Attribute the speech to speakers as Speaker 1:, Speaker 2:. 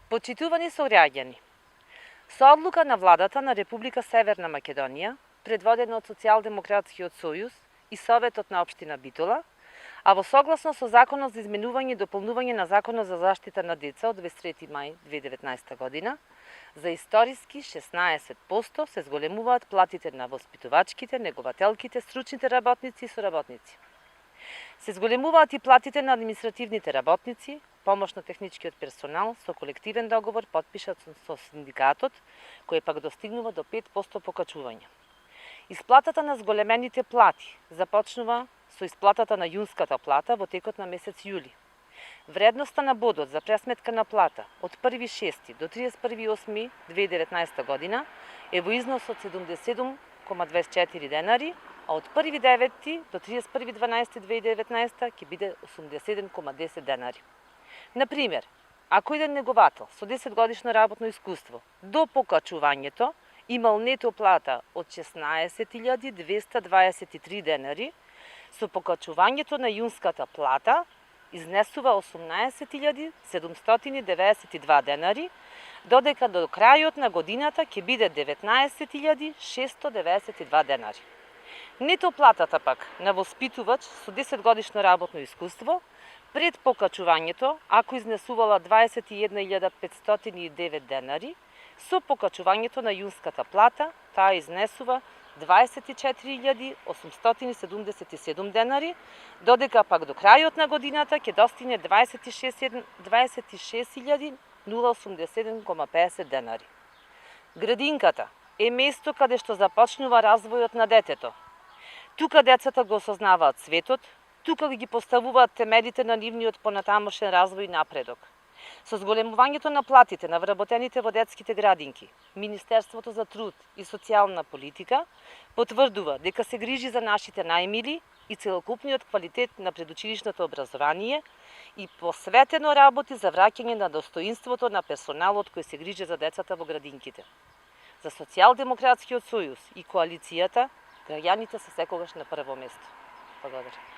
Speaker 1: Почитувани сограѓани, со одлука на владата на Република Северна Македонија, предводена од Социјалдемократскиот сојуз и Советот на општина Битола, а во согласно со Законот за изменување и дополнување на Законот за заштита на деца од 23 мај 2019 година, за историски 16% се зголемуваат платите на воспитувачките, негователките, стручните работници и соработници. Се зголемуваат и платите на административните работници, помошно-техничкиот персонал со колективен договор потпишан со синдикатот, кој пак достигнува до 5% покачување. Исплатата на зголемените плати започнува со исплатата на јунската плата во текот на месец јули. Вредноста на бодот за пресметка на плата од 1.6 до 31.8.2019 година е во износ од 77,24 денари, а од 1.9 до 31.12.2019 ќе биде 87,10 денари. Например, ако еден неговател со 10 годишно работно искуство до покачувањето имал нето плата од 16.223 денари, со покачувањето на јунската плата изнесува 18.792 денари, додека до крајот на годината ќе биде 19.692 денари. Нето платата пак на воспитувач со 10 годишно работно искуство пред покачувањето, ако изнесувала 21.509 денари, со покачувањето на јунската плата, таа изнесува 24.877 денари, додека пак до крајот на годината ќе достигне 26.087,50 денари. Градинката е место каде што започнува развојот на детето. Тука децата го осознаваат светот, тука ги поставуваат темелите на нивниот понатамошен развој и напредок. Со зголемувањето на платите на вработените во детските градинки, Министерството за труд и социјална политика потврдува дека се грижи за нашите најмили и целокупниот квалитет на предучилишното образование и посветено работи за враќање на достоинството на персоналот кој се грижи за децата во градинките. За Социјалдемократскиот сојуз и коалицијата, граѓаните се секогаш на прво место. Благодарам.